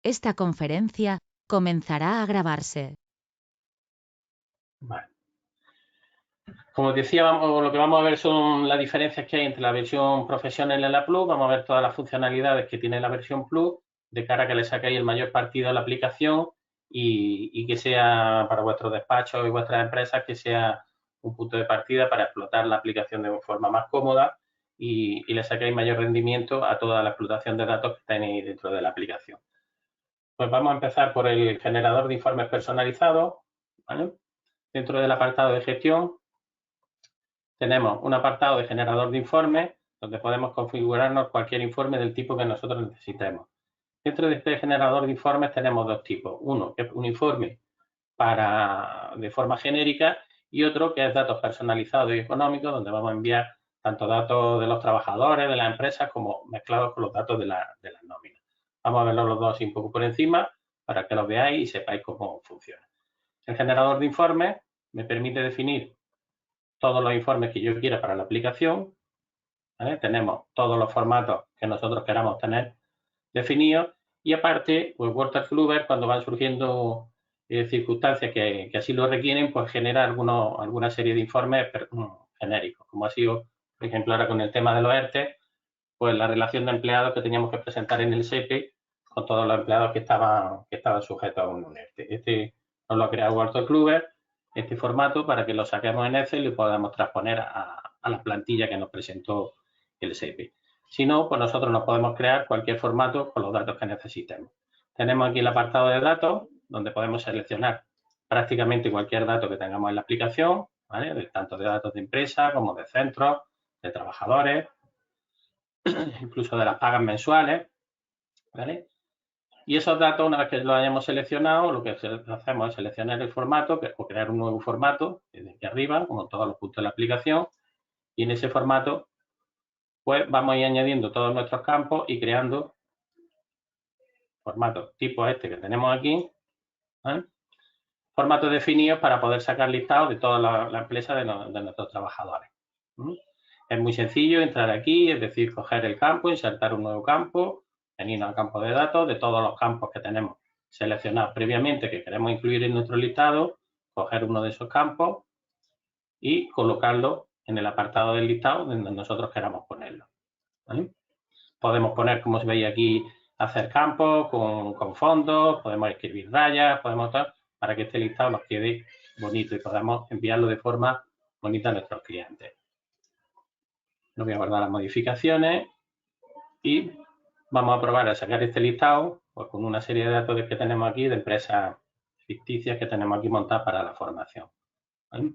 Esta conferencia comenzará a grabarse. Vale. Como decía, lo que vamos a ver son las diferencias que hay entre la versión profesional y la Plus. Vamos a ver todas las funcionalidades que tiene la versión Plus de cara a que le saquéis el mayor partido a la aplicación y que sea para vuestros despachos y vuestras empresas, que sea un punto de partida para explotar la aplicación de forma más cómoda y le saquéis mayor rendimiento a toda la explotación de datos que tenéis dentro de la aplicación. Pues vamos a empezar por el generador de informes personalizados, ¿vale? Dentro del apartado de gestión tenemos un apartado de generador de informes donde podemos configurarnos cualquier informe del tipo que nosotros necesitemos. Dentro de este generador de informes tenemos dos tipos. Uno que es un informe de forma genérica y otro que es datos personalizados y económicos donde vamos a enviar tanto datos de los trabajadores, de las empresas, como mezclados con los datos de las nóminas. Vamos a verlos los dos un poco por encima para que los veáis y sepáis cómo funciona. El generador de informes me permite definir todos los informes que yo quiera para la aplicación, ¿vale? Tenemos todos los formatos que nosotros queramos tener definidos y aparte, pues Waterflower, cuando van surgiendo circunstancias que así lo requieren, pues genera alguna serie de informes genéricos, como ha sido, por ejemplo, ahora con el tema de los ERTE, pues la relación de empleados que teníamos que presentar en el SEPE con todos los empleados que estaban sujetos a un ERTE. Este nos lo ha creado Waterflower, este formato, para que lo saquemos en Excel y lo podamos transponer a la plantilla que nos presentó el SEPE. Si no, pues nosotros nos podemos crear cualquier formato con los datos que necesitemos. Tenemos aquí el apartado de datos, donde podemos seleccionar prácticamente cualquier dato que tengamos en la aplicación, ¿vale? Tanto de datos de empresa como de centros, de trabajadores, incluso de las pagas mensuales, ¿vale? Y esos datos, una vez que los hayamos seleccionado, lo que hacemos es seleccionar el formato o crear un nuevo formato desde aquí arriba, como todos los puntos de la aplicación, y en ese formato pues vamos a ir añadiendo todos nuestros campos y creando formatos tipo este que tenemos aquí, ¿eh? Formatos definidos para poder sacar listados de toda la empresa de nuestros trabajadores. Es muy sencillo entrar aquí, es decir, coger el campo, insertar un nuevo campo, venir al campo de datos, de todos los campos que tenemos seleccionados previamente que queremos incluir en nuestro listado, coger uno de esos campos y colocarlo en el apartado del listado donde nosotros queramos ponerlo, ¿vale? Podemos poner, como se veis aquí, hacer campos con fondos, podemos escribir rayas, podemos tal, para que este listado nos quede bonito y podamos enviarlo de forma bonita a nuestros clientes. No voy a guardar las modificaciones y vamos a probar a sacar este listado pues, con una serie de datos que tenemos aquí de empresas ficticias que tenemos aquí montadas para la formación, ¿vale?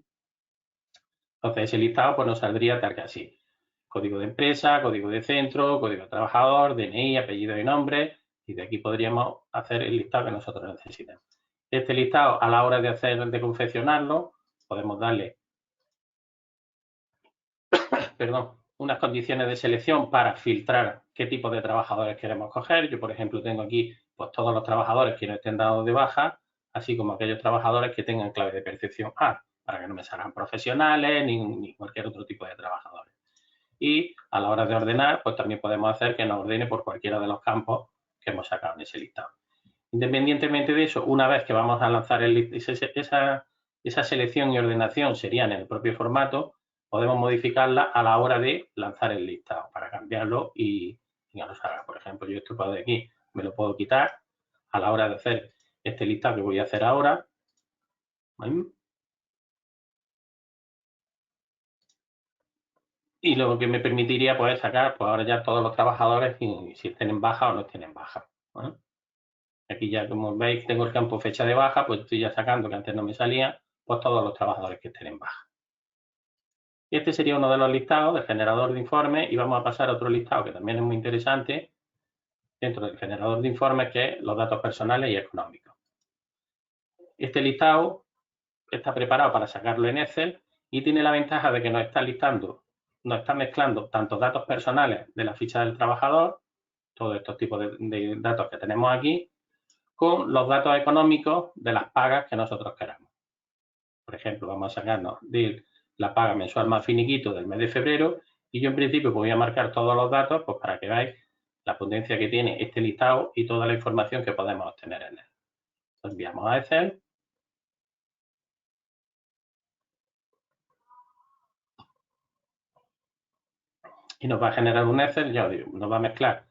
Entonces ese listado pues, nos saldría tal que así. Código de empresa, código de centro, código de trabajador, DNI, apellido y nombre, y de aquí podríamos hacer el listado que nosotros necesitemos. Este listado, a la hora de confeccionarlo, podemos darle unas condiciones de selección para filtrar qué tipo de trabajadores queremos coger. Yo, por ejemplo, tengo aquí pues, todos los trabajadores que no estén dados de baja, así como aquellos trabajadores que tengan clave de percepción A, para que no me salgan profesionales ni cualquier otro tipo de trabajadores. Y a la hora de ordenar, pues también podemos hacer que nos ordene por cualquiera de los campos que hemos sacado en ese listado. Independientemente de eso, una vez que vamos a lanzar esa selección y ordenación serían en el propio formato, podemos modificarla a la hora de lanzar el listado para cambiarlo y ya nos haga. Por ejemplo, yo esto de aquí me lo puedo quitar a la hora de hacer este listado que voy a hacer ahora. ¿Vale? Y lo que me permitiría pues sacar pues ahora ya todos los trabajadores si tienen baja o no tienen baja, ¿vale? Aquí ya como veis tengo el campo fecha de baja, pues estoy ya sacando que antes no me salía, pues todos los trabajadores que estén en baja. Y este sería uno de los listados del generador de informes y vamos a pasar a otro listado que también es muy interesante dentro del generador de informes, que es los datos personales y económicos. Este listado está preparado para sacarlo en Excel y tiene la ventaja de que nos está mezclando tanto datos personales de la ficha del trabajador, todos estos tipos de datos que tenemos aquí, con los datos económicos de las pagas que nosotros queramos. Por ejemplo, vamos a sacarnos de la paga mensual más finiquito del mes de febrero y yo en principio voy a marcar todos los datos pues para que veáis la potencia que tiene este listado y toda la información que podemos obtener en él. Lo enviamos a Excel. Y nos va a generar un Excel, ya os digo, nos va a mezclar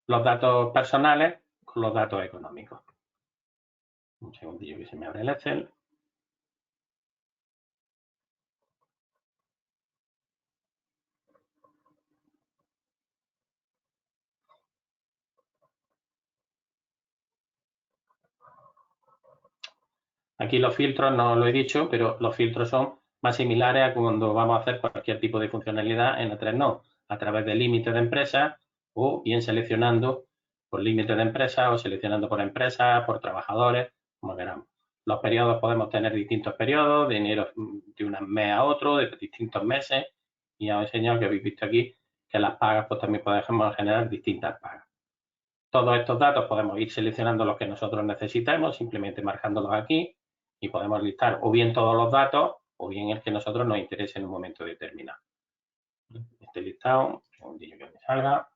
los datos personales con los datos económicos. Un segundillo que se me abre el Excel. Aquí los filtros, no lo he dicho, pero los filtros son más similares a cuando vamos a hacer cualquier tipo de funcionalidad en E3 No, a través de límites de empresas o bien seleccionando por límites de empresas o seleccionando por empresas, por trabajadores, como queramos. Los periodos podemos tener distintos periodos, de enero de un mes a otro, de distintos meses, y ya os he enseñado que habéis visto aquí que las pagas pues también podemos generar distintas pagas. Todos estos datos podemos ir seleccionando los que nosotros necesitemos, simplemente marcándolos aquí, y podemos listar o bien todos los datos o bien el que a nosotros nos interese en un momento determinado. Este listado, un segundillo que me salga.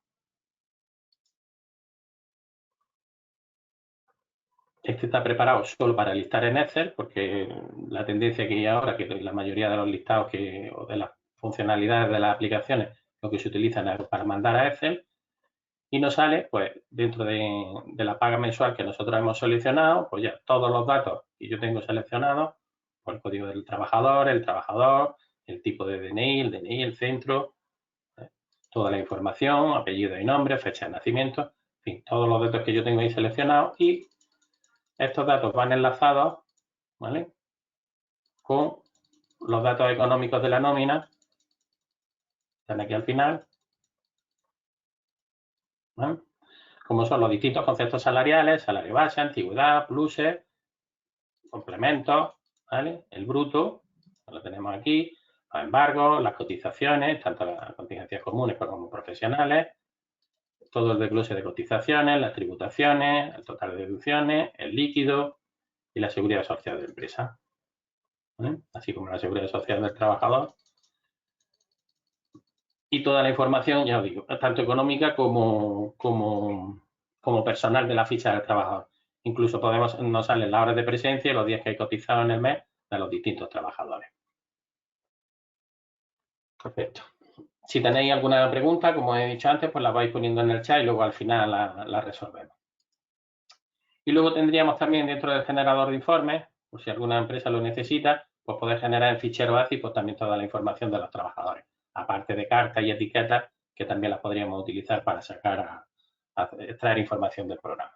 Este está preparado solo para listar en Excel, porque la tendencia que hay ahora, que la mayoría de los listados o de las funcionalidades de las aplicaciones, lo que se utilizan es para mandar a Excel, y nos sale, pues, dentro de la paga mensual que nosotros hemos seleccionado, pues ya todos los datos que yo tengo seleccionados, pues el código del trabajador, el tipo de DNI, el DNI, el centro, toda la información, apellido y nombre, fecha de nacimiento, en fin, todos los datos que yo tengo ahí seleccionados, y estos datos van enlazados, ¿vale?, con los datos económicos de la nómina, están aquí al final, ¿vale?, como son los distintos conceptos salariales, salario base, antigüedad, pluses, complementos, ¿vale?, el bruto, lo tenemos aquí, los embargos, las cotizaciones, tanto las contingencias comunes como profesionales, todo el desglose de cotizaciones, las tributaciones, el total de deducciones, el líquido y la seguridad social de la empresa, ¿vale?, así como la seguridad social del trabajador. Y toda la información, ya os digo, tanto económica como personal de la ficha del trabajador. Incluso nos salen las horas de presencia y los días que hay cotizado en el mes de los distintos trabajadores. Perfecto. Si tenéis alguna pregunta, como he dicho antes, pues la vais poniendo en el chat y luego al final la resolvemos. Y luego tendríamos también dentro del generador de informes, por si alguna empresa lo necesita, pues poder generar en fichero ACI pues también toda la información de los trabajadores, aparte de cartas y etiquetas que también las podríamos utilizar para sacar extraer información del programa.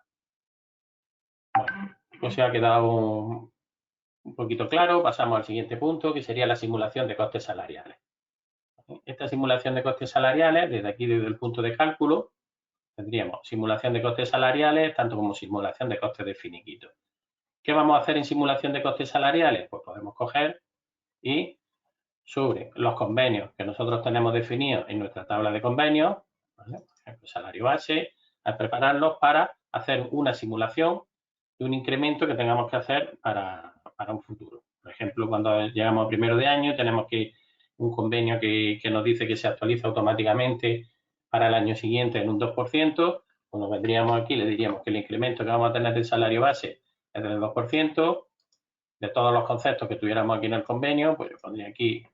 Bueno, pues se ha quedado un poquito claro. Pasamos al siguiente punto, que sería la simulación de costes salariales. Esta simulación de costes salariales, desde el punto de cálculo, tendríamos simulación de costes salariales, tanto como simulación de costes de finiquito. ¿Qué vamos a hacer en simulación de costes salariales? Pues podemos coger y sobre los convenios que nosotros tenemos definidos en nuestra tabla de convenios, ¿vale?, por ejemplo, salario base, a prepararlos para hacer una simulación de un incremento que tengamos que hacer para un futuro. Por ejemplo, cuando llegamos a primero de año, tenemos un convenio que nos dice que se actualiza automáticamente para el año siguiente en un 2%, cuando vendríamos aquí le diríamos que el incremento que vamos a tener del salario base es del 2%, de todos los conceptos que tuviéramos aquí en el convenio, pues yo pondría aquí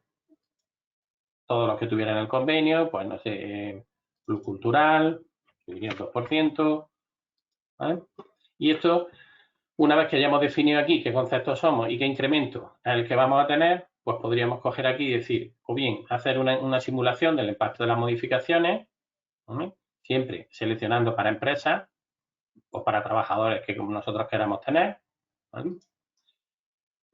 todos los que tuvieran el convenio, pues no sé, club cultural, diría el 2%, ¿vale? Y esto, una vez que hayamos definido aquí qué conceptos somos y qué incremento es el que vamos a tener, pues podríamos coger aquí y decir, o bien hacer una simulación del impacto de las modificaciones, ¿vale?, siempre seleccionando para empresas o para trabajadores que como nosotros queramos tener, ¿vale?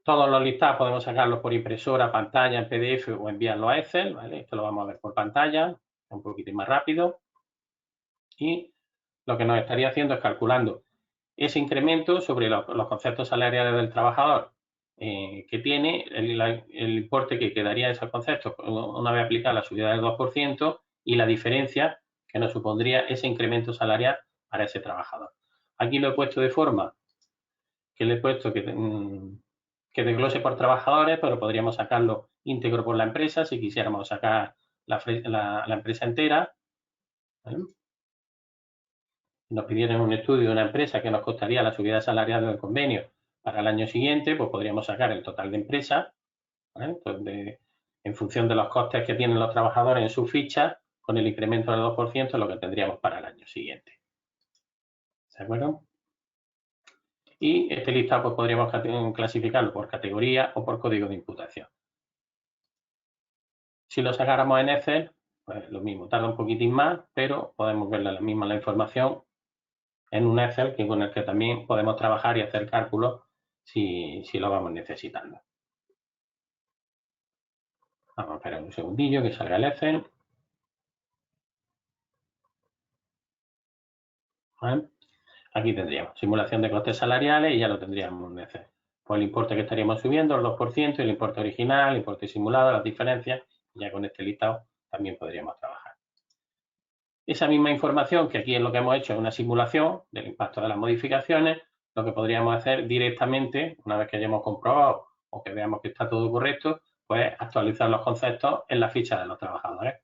Todos los listados podemos sacarlos por impresora, pantalla, en PDF o enviarlo a Excel, ¿vale? Esto lo vamos a ver por pantalla, un poquito más rápido. Y lo que nos estaría haciendo es calculando ese incremento sobre los conceptos salariales del trabajador que tiene, el importe que quedaría de esos conceptos una vez aplicada la subida del 2% y la diferencia que nos supondría ese incremento salarial para ese trabajador. Aquí lo he puesto de forma que le he puesto que desglose por trabajadores, pero podríamos sacarlo íntegro por la empresa si quisiéramos sacar la empresa entera, ¿vale? nos pidieran un estudio de una empresa que nos costaría la subida salarial del convenio para el año siguiente, pues podríamos sacar el total de empresa, ¿vale? Entonces, en función de los costes que tienen los trabajadores en su ficha, con el incremento del 2% es lo que tendríamos para el año siguiente. ¿De acuerdo? Y este listado pues, podríamos clasificarlo por categoría o por código de imputación. Si lo sacáramos en Excel, pues lo mismo, tarda un poquitín más, pero podemos ver la misma la información en un Excel con el que también podemos trabajar y hacer cálculos si lo vamos necesitando. Vamos a esperar un segundillo que salga el Excel. ¿Vale? Aquí tendríamos simulación de costes salariales y ya lo tendríamos en Excel. Pues el importe que estaríamos subiendo, el 2%, el importe original, el importe simulado, las diferencias, ya con este listado también podríamos trabajar. Esa misma información, que aquí es lo que hemos hecho, es una simulación del impacto de las modificaciones, lo que podríamos hacer directamente, una vez que hayamos comprobado o que veamos que está todo correcto, pues actualizar los conceptos en la ficha de los trabajadores.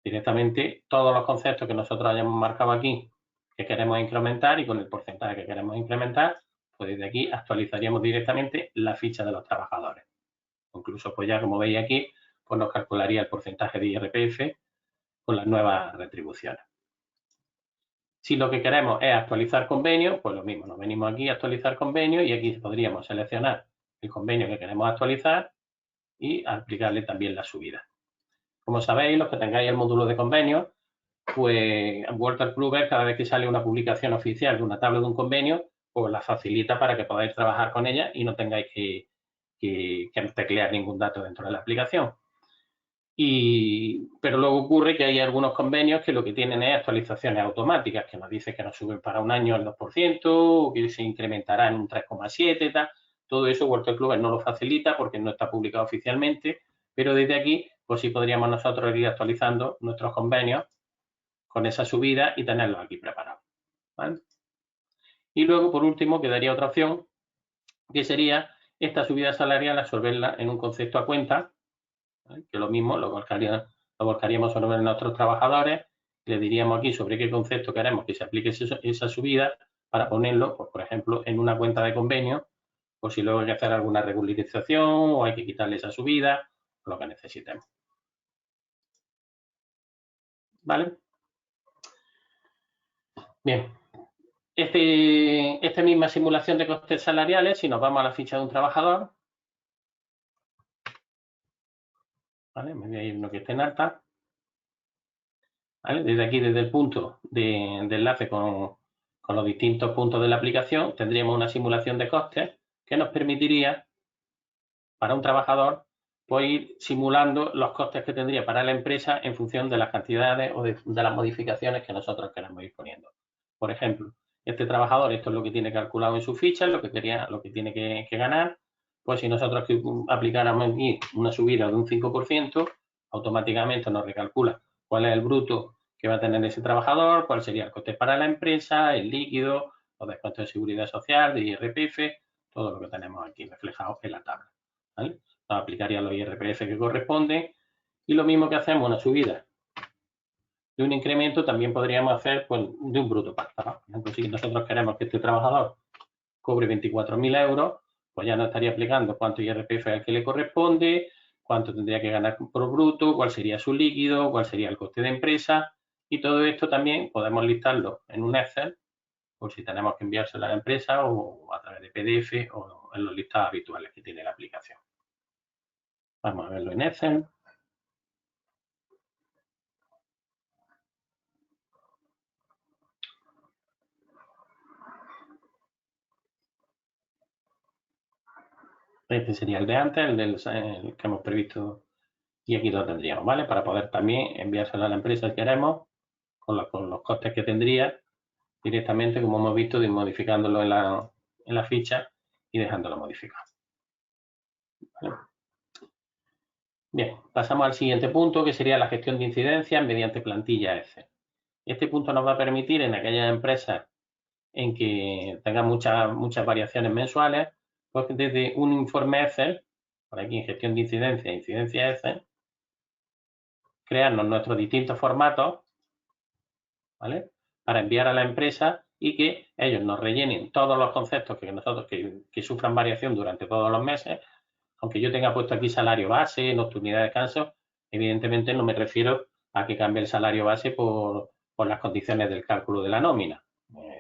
Directamente todos los conceptos que nosotros hayamos marcado aquí que queremos incrementar y con el porcentaje que queremos incrementar, pues desde aquí actualizaríamos directamente la ficha de los trabajadores. Incluso, pues ya como veis aquí, pues nos calcularía el porcentaje de IRPF con las nuevas retribuciones. Si lo que queremos es actualizar convenio, pues lo mismo, nos venimos aquí a actualizar convenio y aquí podríamos seleccionar el convenio que queremos actualizar y aplicarle también la subida. Como sabéis, los que tengáis el módulo de convenio, pues World Cluber, cada vez que sale una publicación oficial de una tabla de un convenio, pues la facilita para que podáis trabajar con ella y no tengáis que teclear ningún dato dentro de la aplicación. Pero luego ocurre que hay algunos convenios que lo que tienen es actualizaciones automáticas, que nos dice que nos suben para un año el 2%, o que se incrementará en un 3,7%, tal. Todo eso World Cluber no lo facilita porque no está publicado oficialmente, pero desde aquí, pues sí podríamos nosotros ir actualizando nuestros convenios con esa subida y tenerlos aquí preparados. ¿Vale? Y luego, por último, quedaría otra opción, que sería esta subida salarial absorberla en un concepto a cuenta, ¿vale? Que lo mismo lo volcaríamos sobre nuestros trabajadores, le diríamos aquí sobre qué concepto queremos que se aplique esa subida para ponerlo, pues, por ejemplo, en una cuenta de convenio, o si luego hay que hacer alguna regularización o hay que quitarle esa subida, lo que necesitemos. ¿Vale? Bien. Esta misma simulación de costes salariales, si nos vamos a la ficha de un trabajador, ¿vale? Me voy a ir uno que esté en alta. ¿Vale? Desde aquí, desde el punto de enlace con los distintos puntos de la aplicación, tendríamos una simulación de costes que nos permitiría, para un trabajador, pues ir simulando los costes que tendría para la empresa en función de las cantidades o de las modificaciones que nosotros queramos ir poniendo. Por ejemplo, este trabajador, esto es lo que tiene calculado en su ficha, lo que tiene que ganar, pues si nosotros aplicáramos aquí una subida de un 5%, automáticamente nos recalcula cuál es el bruto que va a tener ese trabajador, cuál sería el coste para la empresa, el líquido, los descuentos de seguridad social, de IRPF, todo lo que tenemos aquí reflejado en la tabla. ¿Vale? Nos aplicaría los IRPF que corresponden y lo mismo que hacemos una subida de un incremento también podríamos hacer pues, de un bruto pacto, ¿no? Por ejemplo, si nosotros queremos que este trabajador cobre 24.000 euros, pues ya nos estaría aplicando cuánto IRPF es el que le corresponde, cuánto tendría que ganar por bruto, cuál sería su líquido, cuál sería el coste de empresa y todo esto también podemos listarlo en un Excel por si tenemos que enviárselo a la empresa o a través de PDF o en los listados habituales que tiene la aplicación. Vamos a verlo en Excel. Este sería el de antes, el que hemos previsto y aquí lo tendríamos, ¿vale? Para poder también enviárselo a la empresa si queremos con los costes que tendría directamente, como hemos visto, de modificándolo en la ficha y dejándolo modificado. ¿Vale? Bien, pasamos al siguiente punto, que sería la gestión de incidencias mediante plantilla Excel. Este punto nos va a permitir en aquellas empresas en que tengan muchas variaciones mensuales, pues desde un informe Excel, por aquí en gestión de incidencia Excel, crearnos nuestros distintos formatos, ¿vale? para enviar a la empresa y que ellos nos rellenen todos los conceptos que nosotros que sufran variación durante todos los meses. Aunque yo tenga puesto aquí salario base, nocturnidad de descanso, evidentemente no me refiero a que cambie el salario base por las condiciones del cálculo de la nómina.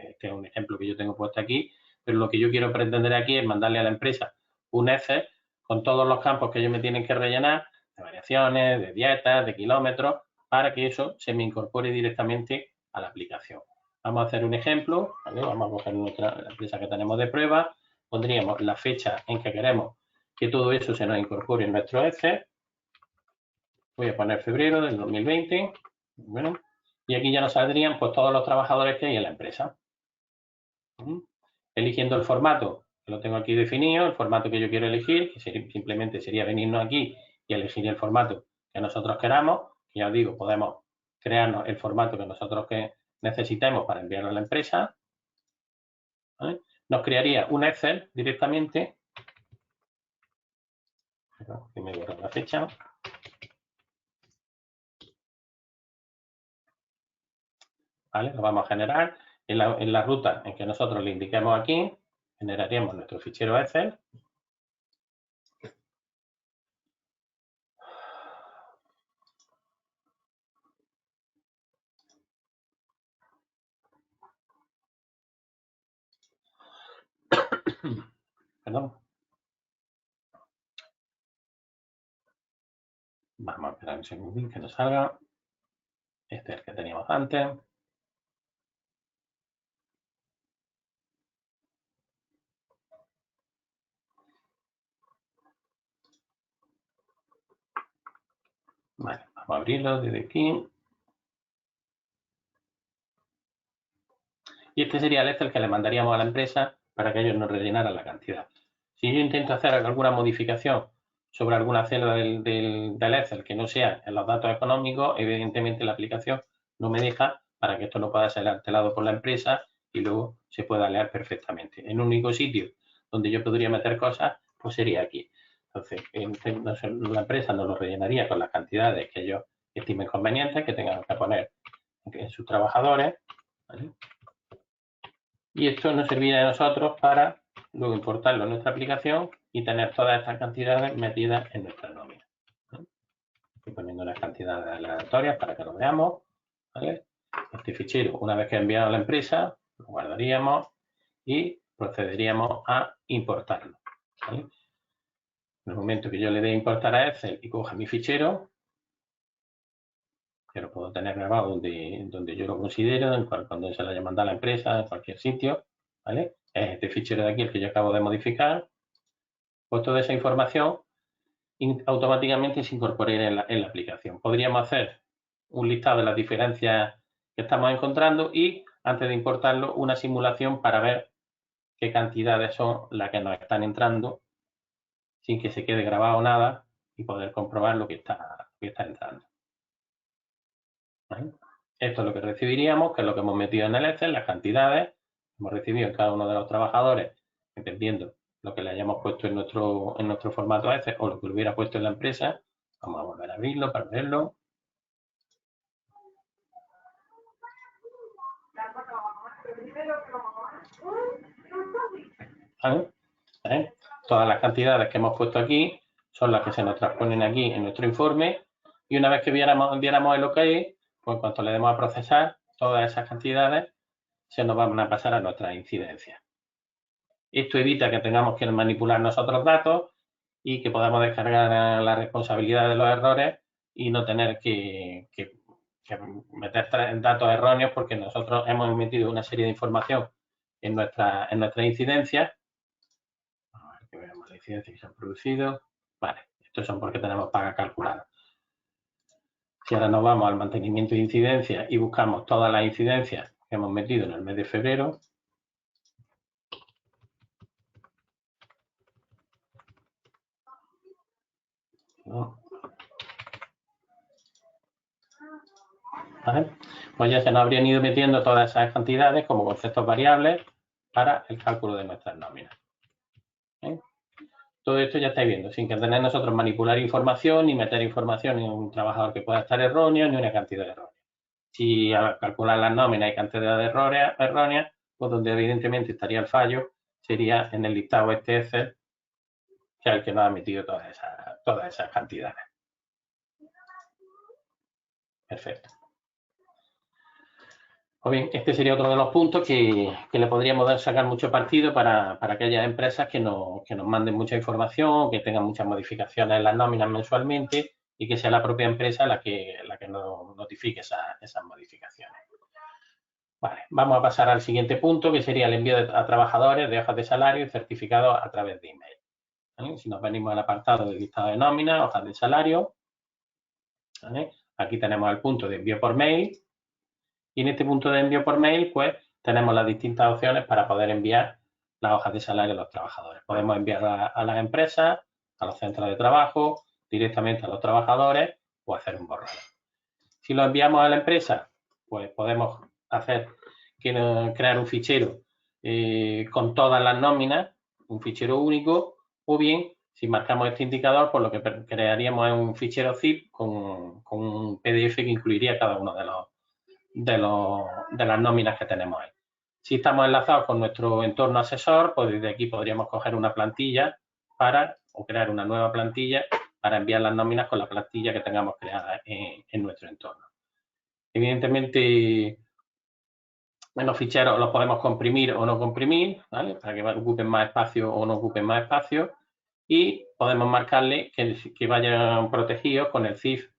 Este es un ejemplo que yo tengo puesto aquí, pero lo que yo quiero pretender aquí es mandarle a la empresa un Excel con todos los campos que ellos me tienen que rellenar, de variaciones, de dietas, de kilómetros, para que eso se me incorpore directamente a la aplicación. Vamos a hacer un ejemplo, ¿vale? Vamos a coger la empresa que tenemos de prueba, pondríamos la fecha en que queremos que todo eso se nos incorpore en nuestro Excel. Voy a poner febrero del 2020. Bueno, y aquí ya nos saldrían pues todos los trabajadores que hay en la empresa. Eligiendo el formato, que lo tengo aquí definido, el formato que yo quiero elegir, que simplemente sería venirnos aquí y elegir el formato que nosotros queramos. Que ya os digo, podemos crearnos el formato que nosotros necesitemos para enviarlo a la empresa. ¿Vale? Nos crearía un Excel directamente. Aquí me borro la fecha. ¿Vale? Lo vamos a generar en la ruta en que nosotros le indiquemos aquí, generaríamos nuestro fichero Excel. Perdón. Vamos a esperar un segundín que nos salga. Este es el que teníamos antes. Vale, vamos a abrirlo desde aquí. Y este sería el Excel que le mandaríamos a la empresa para que ellos nos rellenaran la cantidad. Si yo intento hacer alguna modificación sobre alguna celda del Excel que no sea en los datos económicos, evidentemente la aplicación no me deja para que esto no pueda ser alterado por la empresa y luego se pueda leer perfectamente. En un único sitio donde yo podría meter cosas, pues sería aquí. Entonces, la empresa nos lo rellenaría con las cantidades que ellos estimen convenientes, que tengan que poner en sus trabajadores, ¿vale? Y esto nos serviría a nosotros para luego importarlo en nuestra aplicación y tener todas estas cantidades metidas en nuestra nómina. Estoy poniendo las cantidades aleatorias para que lo veamos, ¿vale? Este fichero, una vez que he enviado a la empresa, lo guardaríamos y procederíamos a importarlo, ¿vale? En el momento que yo le dé a importar a Excel y coja mi fichero, que lo puedo tener grabado donde yo lo considero, cuando se lo haya mandado a la empresa, en cualquier sitio, ¿vale? Es este fichero de aquí el que yo acabo de modificar. Pues toda esa información automáticamente se incorporaría en la aplicación. Podríamos hacer un listado de las diferencias que estamos encontrando y, antes de importarlo, una simulación para ver qué cantidades son las que nos están entrando sin que se quede grabado nada y poder comprobar lo que está entrando. ¿Vale? Esto es lo que recibiríamos, que es lo que hemos metido en el Excel, las cantidades que hemos recibido en cada uno de los trabajadores, entendiendo lo que le hayamos puesto en nuestro formato Excel o lo que lo hubiera puesto en la empresa. Vamos a volver a abrirlo para verlo. ¿Vale? ¿Vale? Todas las cantidades que hemos puesto aquí son las que se nos transponen aquí en nuestro informe y una vez que enviáramos el OK, pues en cuanto le demos a procesar, todas esas cantidades se nos van a pasar a nuestras incidencias. Esto evita que tengamos que manipular nosotros datos y que podamos descargar la responsabilidad de los errores y no tener que meter datos erróneos porque nosotros hemos metido una serie de información en nuestras incidencias. A ver que veamos las incidencias que se han producido. Vale, estos son porque tenemos paga calculada. Si ahora nos vamos al mantenimiento de incidencias y buscamos todas las incidencias que hemos metido en el mes de febrero, ¿no? ¿Vale? Pues ya se nos habrían ido metiendo todas esas cantidades como conceptos variables para el cálculo de nuestras nóminas. ¿Eh? Todo esto ya estáis viendo, sin que tener nosotros manipular información ni meter información en un trabajador que pueda estar erróneo ni una cantidad errónea. Si al calcular las nóminas hay cantidad de errores erróneas, pues donde evidentemente estaría el fallo sería en el listado este Excel, que es el que nos ha metido todas esas cantidades. Perfecto. Pues bien, este sería otro de los puntos que le podríamos sacar mucho partido para aquellas empresas que nos manden mucha información, que tengan muchas modificaciones en las nóminas mensualmente y que sea la propia empresa la que nos notifique esas modificaciones. Vale, vamos a pasar al siguiente punto, que sería el envío a trabajadores de hojas de salario y certificados a través de email. ¿Vale? Si nos venimos al apartado del listado de nóminas, hojas de salario, ¿vale? Aquí tenemos el punto de envío por mail. Y en este punto de envío por mail, pues tenemos las distintas opciones para poder enviar las hojas de salario a los trabajadores. Podemos enviar a las empresas, a los centros de trabajo, directamente a los trabajadores o hacer un borrador. Si lo enviamos a la empresa, pues podemos crear un fichero con todas las nóminas, un fichero único, o bien, si marcamos este indicador, pues lo que crearíamos es un fichero zip con un PDF que incluiría cada uno de las nóminas que tenemos ahí. Si estamos enlazados con nuestro entorno asesor, pues desde aquí podríamos coger una plantilla o crear una nueva plantilla para enviar las nóminas con la plantilla que tengamos creada en nuestro entorno. Evidentemente, en los ficheros los podemos comprimir o no comprimir, ¿vale? Para que ocupen más espacio o no ocupen más espacio. Y podemos marcarle que vayan protegidos con el CIF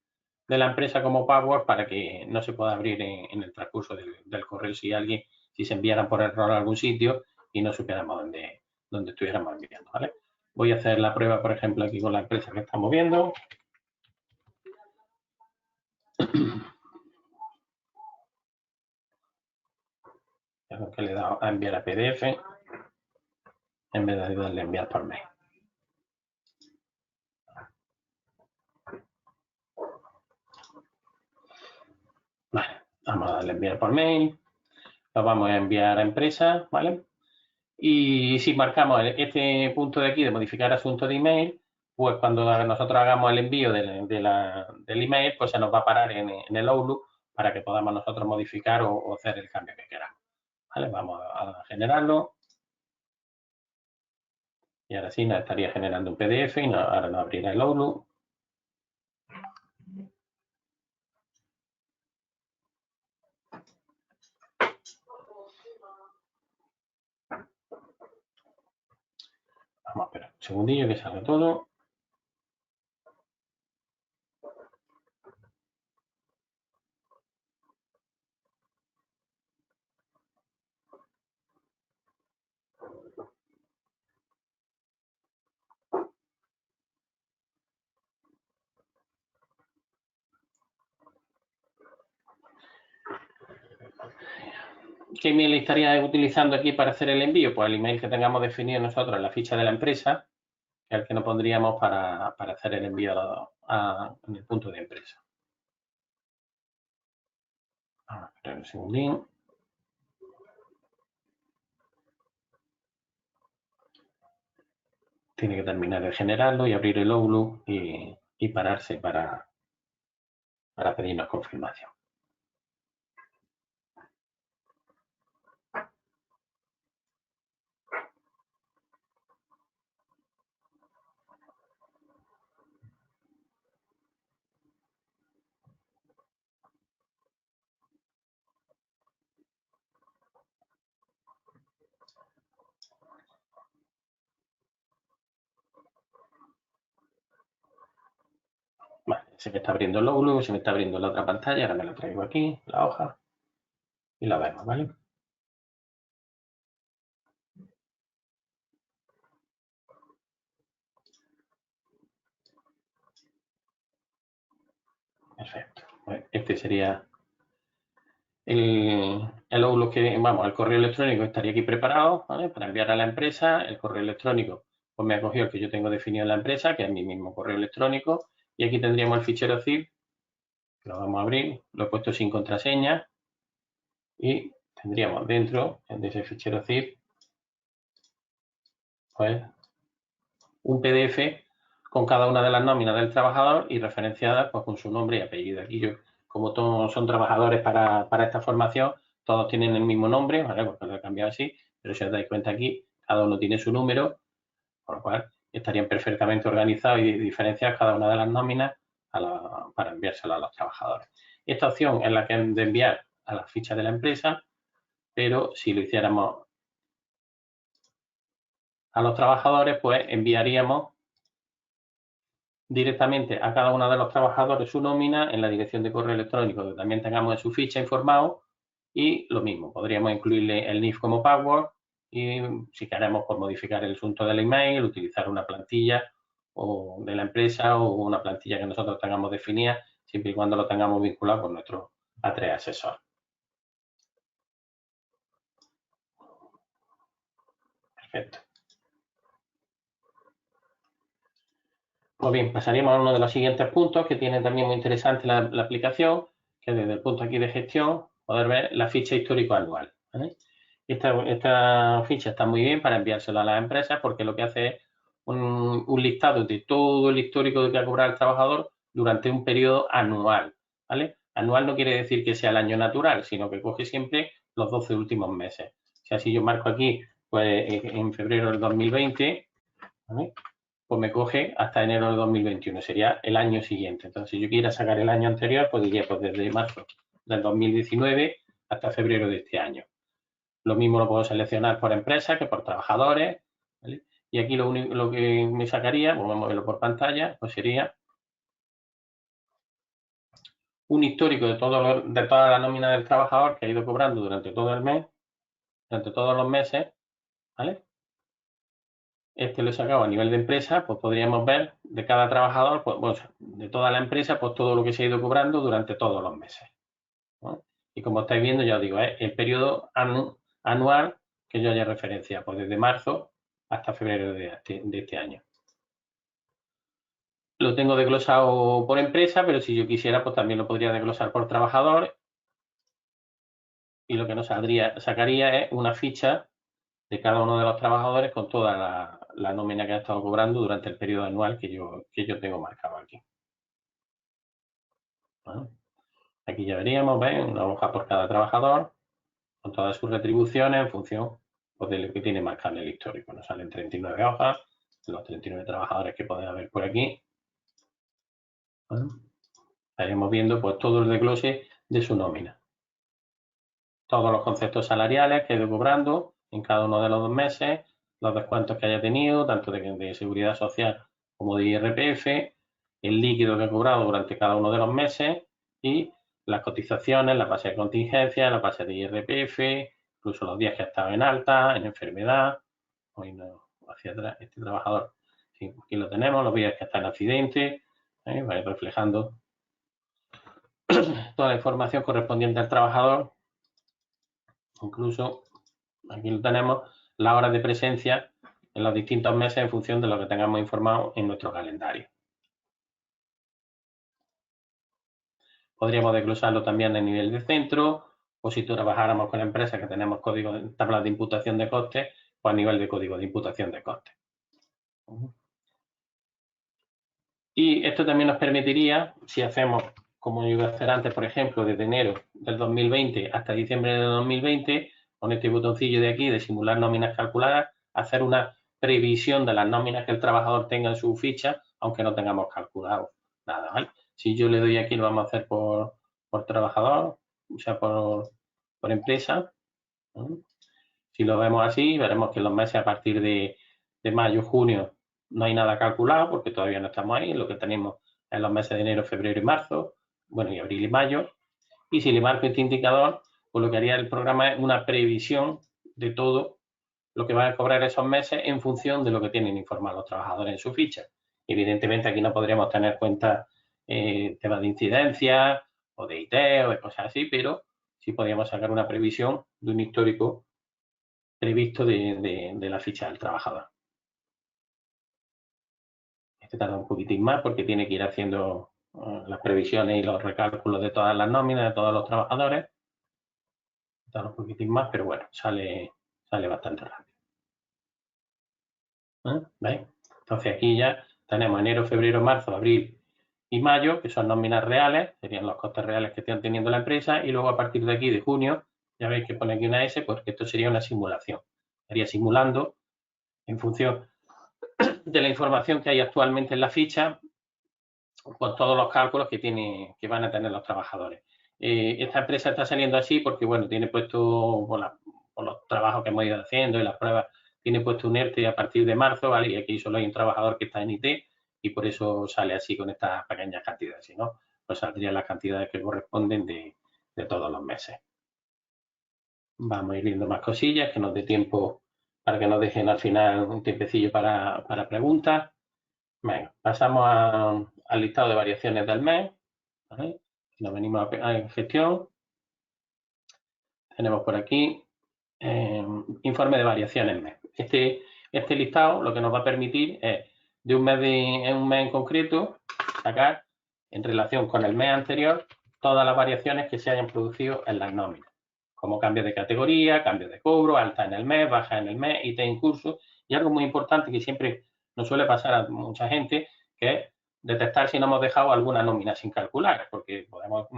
de la empresa como password para que no se pueda abrir en el transcurso del correo si se enviaran por error a algún sitio y no supiéramos dónde estuviéramos enviando, ¿vale? Voy a hacer la prueba, por ejemplo, aquí con la empresa que estamos viendo. Que le he dado a enviar a PDF en vez de darle a enviar por mail. Vale, vamos a darle a enviar por mail. Lo vamos a enviar a empresa, ¿vale? Y si marcamos este punto de aquí de modificar asunto de email, pues cuando nosotros hagamos el envío del email, pues se nos va a parar en el Outlook para que podamos nosotros modificar o hacer el cambio que queramos. ¿Vale? Vamos a generarlo. Y ahora sí nos estaría generando un PDF y ahora nos abrirá el Outlook. Vamos a esperar un segundillo que salga todo. ¿Qué email estaría utilizando aquí para hacer el envío? Pues el email que tengamos definido nosotros en la ficha de la empresa, que es el que nos pondríamos para hacer el envío en el punto de empresa. Vamos a esperar un segundín. Tiene que terminar de generarlo y abrir el Outlook y pararse para pedirnos confirmación. Vale, se me está abriendo el Outlook, se me está abriendo la otra pantalla, ahora me la traigo aquí, la hoja, y la vemos, ¿vale? Perfecto. Este sería el Outlook el correo electrónico estaría aquí preparado, ¿vale? Para enviar a la empresa. El correo electrónico, pues me ha cogido el que yo tengo definido en la empresa, que es mi mismo correo electrónico. Y aquí tendríamos el fichero zip, que lo vamos a abrir, lo he puesto sin contraseña. Y tendríamos dentro de ese fichero zip, pues, un PDF con cada una de las nóminas del trabajador y referenciadas pues, con su nombre y apellido. Aquí yo como todos son trabajadores para esta formación, todos tienen el mismo nombre, ¿vale? Porque lo he cambiado así, pero si os dais cuenta aquí, cada uno tiene su número, por lo cual estarían perfectamente organizados y diferenciados cada una de las nóminas para enviárselo a los trabajadores. Esta opción es la que han de enviar a la ficha de la empresa, pero si lo hiciéramos a los trabajadores, pues enviaríamos directamente a cada uno de los trabajadores su nómina en la dirección de correo electrónico que también tengamos en su ficha informado, y lo mismo, podríamos incluirle el NIF como password y si queremos pues, modificar el asunto del email, utilizar una plantilla o de la empresa o una plantilla que nosotros tengamos definida, siempre y cuando lo tengamos vinculado con nuestro A3 asesor. Perfecto. Pues bien, pasaríamos a uno de los siguientes puntos que tiene también muy interesante la aplicación, que desde el punto aquí de gestión, poder ver la ficha histórico anual. ¿Vale? Esta ficha está muy bien para enviársela a las empresas porque lo que hace es un listado de todo el histórico que ha cobrado el trabajador durante un periodo anual. ¿Vale? Anual no quiere decir que sea el año natural, sino que coge siempre los 12 últimos meses. Si así yo marco aquí, pues en febrero del 2020, ¿vale? Pues me coge hasta enero de 2021, sería el año siguiente. Entonces, si yo quiera sacar el año anterior, pues diría pues desde marzo del 2019 hasta febrero de este año. Lo mismo lo puedo seleccionar por empresa que por trabajadores, ¿vale? Y aquí lo que me sacaría, vamos a verlo por pantalla, pues sería un histórico de toda la nómina del trabajador que ha ido cobrando durante todo el mes, durante todos los meses, ¿vale? Este lo he sacado a nivel de empresa, pues podríamos ver de cada trabajador, pues, bueno, de toda la empresa, pues todo lo que se ha ido cobrando durante todos los meses, ¿no? Y como estáis viendo, ya os digo, es el periodo anual que yo haya referencia, pues desde marzo hasta febrero de este año. Lo tengo desglosado por empresa, pero si yo quisiera, pues también lo podría desglosar por trabajador. Y lo que nos sacaría es una ficha de cada uno de los trabajadores con toda la nómina que ha estado cobrando durante el periodo anual que yo tengo marcado aquí. ¿Vale? Aquí ya veríamos, ¿ven? Una hoja por cada trabajador con todas sus retribuciones en función pues, de lo que tiene marcado en el histórico. Nos salen 39 hojas, los 39 trabajadores que pueden haber por aquí. ¿Vale? Estaríamos viendo pues, todo el desglose de su nómina. Todos los conceptos salariales que ha ido cobrando en cada uno de los 2 meses, los descuentos que haya tenido, tanto de seguridad social como de IRPF, el líquido que ha cobrado durante cada uno de los meses y las cotizaciones, la base de contingencia, la base de IRPF, incluso los días que ha estado en alta, en enfermedad, hoy no, hacia atrás, este trabajador, sí, aquí lo tenemos, los días que está en accidente, va a ir reflejando toda la información correspondiente al trabajador. Incluso aquí lo tenemos, las horas de presencia en los distintos meses en función de lo que tengamos informado en nuestro calendario. Podríamos desglosarlo también a nivel de centro, o si trabajáramos con empresas que tenemos tablas de imputación de costes, pues a nivel de código de imputación de costes. Y esto también nos permitiría, si hacemos, como yo iba a hacer antes, por ejemplo, desde enero del 2020 hasta diciembre del 2020, con este botoncillo de aquí de simular nóminas calculadas, hacer una previsión de las nóminas que el trabajador tenga en su ficha, aunque no tengamos calculado nada, ¿vale? Si yo le doy aquí, lo vamos a hacer por trabajador, o sea, por empresa. ¿Sí? Si lo vemos así, veremos que los meses a partir de mayo, junio, no hay nada calculado porque todavía no estamos ahí. Lo que tenemos es los meses de enero, febrero y marzo, bueno, y abril y mayo. Y si le marco este indicador, pues lo que haría el programa es una previsión de todo lo que van a cobrar esos meses en función de lo que tienen informado los trabajadores en su ficha. Evidentemente aquí no podríamos tener cuenta temas de incidencia o de IT o de cosas así, pero sí podríamos sacar una previsión de un histórico previsto de la ficha del trabajador. Este tarda un poquitín más porque tiene que ir haciendo las previsiones y los recálculos de todas las nóminas de todos los trabajadores. Tarda un poquitín más, pero bueno, sale bastante rápido. ¿Veis? Entonces aquí ya tenemos enero, febrero, marzo, abril y mayo, que son nóminas reales, serían los costes reales que están teniendo la empresa, y luego a partir de aquí, de junio, ya veis que pone aquí una S, porque esto sería una simulación. Estaría simulando en función de la información que hay actualmente en la ficha, con todos los cálculos que van a tener los trabajadores. Esta empresa está saliendo así porque, bueno, tiene puesto, por los trabajos que hemos ido haciendo y las pruebas, tiene puesto un ERTE a partir de marzo, ¿vale? Y aquí solo hay un trabajador que está en IT y por eso sale así con estas pequeñas cantidades, si no, pues saldrían las cantidades que corresponden de todos los meses. Vamos a ir viendo más cosillas, que nos dé tiempo para que nos dejen al final un tiempecillo para preguntas. Venga, pasamos al listado de variaciones del mes. ¿Vale? Nos venimos a gestión. Tenemos por aquí informe de variaciones mes. Este listado lo que nos va a permitir es de un mes en concreto sacar en relación con el mes anterior todas las variaciones que se hayan producido en las nóminas, como cambios de categoría, cambios de cobro, alta en el mes, baja en el mes, IT en curso, y algo muy importante que siempre nos suele pasar a mucha gente, que es detectar si no hemos dejado alguna nómina sin calcular, porque podemos,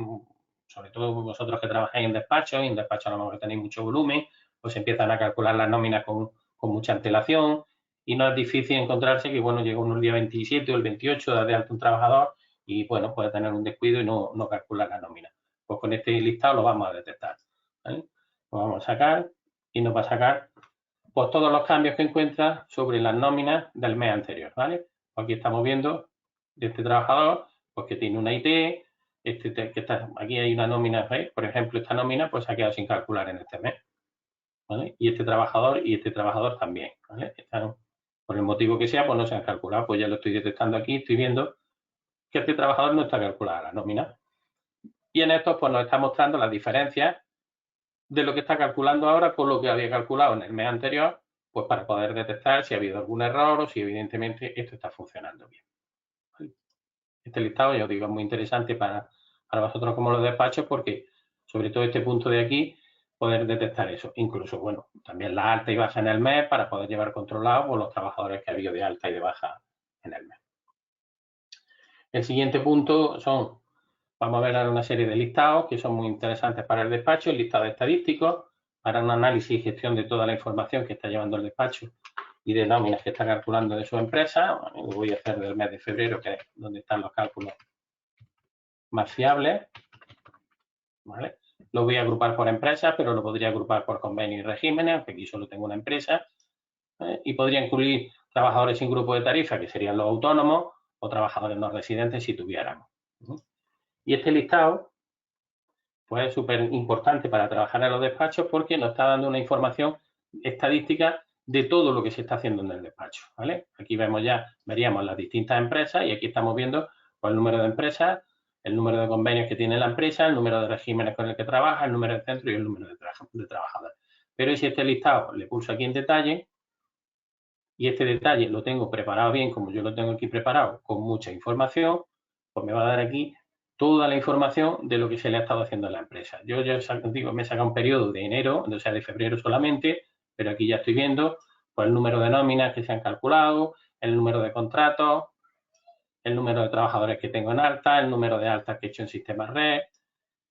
sobre todo vosotros que trabajáis en despacho, y en despacho a lo mejor tenéis mucho volumen, pues empiezan a calcular las nóminas con mucha antelación, y no es difícil encontrarse que, bueno, llega uno el día 27 o el 28 de alta un trabajador y, bueno, puede tener un descuido y no calcular la nómina. Pues con este listado lo vamos a detectar. ¿Vale? Lo vamos a sacar y nos va a sacar pues todos los cambios que encuentra sobre las nóminas del mes anterior, ¿vale? Aquí estamos viendo de este trabajador, pues que tiene una IT, aquí hay una nómina, ¿veis? Por ejemplo, esta nómina pues se ha quedado sin calcular en este mes, ¿vale? Y este trabajador también, ¿vale? Por el motivo que sea, pues no se han calculado, pues ya lo estoy detectando aquí, estoy viendo que este trabajador no está calculada la nómina. Y en esto pues nos está mostrando las diferencias de lo que está calculando ahora con lo que había calculado en el mes anterior, pues para poder detectar si ha habido algún error o si evidentemente esto está funcionando bien. Este listado, ya os digo, es muy interesante para vosotros como los despachos porque sobre todo este punto de aquí, poder detectar eso. Incluso, bueno, también la alta y baja en el mes para poder llevar controlado por los trabajadores que ha habido de alta y de baja en el mes. El siguiente punto son, vamos a ver ahora una serie de listados que son muy interesantes para el despacho, el listado estadístico, para un análisis y gestión de toda la información que está llevando el despacho y de nóminas que está calculando de su empresa. Bueno, lo voy a hacer del mes de febrero, que es donde están los cálculos más fiables. ¿Vale? Lo voy a agrupar por empresas, pero lo podría agrupar por convenios y regímenes, aunque aquí solo tengo una empresa. Y podría incluir trabajadores sin grupo de tarifa, que serían los autónomos, o trabajadores no residentes si tuviéramos. Y este listado pues es súper importante para trabajar en los despachos porque nos está dando una información estadística de todo lo que se está haciendo en el despacho, ¿vale? Aquí veríamos las distintas empresas y aquí estamos viendo pues, el número de empresas, el número de convenios que tiene la empresa, el número de regímenes con el que trabaja, el número de centros y el número de trabajadores. Pero si este listado le pulso aquí en detalle y este detalle lo tengo preparado bien, como yo lo tengo aquí preparado, con mucha información, pues me va a dar aquí toda la información de lo que se le ha estado haciendo a la empresa. Yo ya me he sacado un periodo de enero, o sea, de febrero solamente, pero aquí ya estoy viendo pues, el número de nóminas que se han calculado, el número de contratos, el número de trabajadores que tengo en alta, el número de altas que he hecho en sistemas red,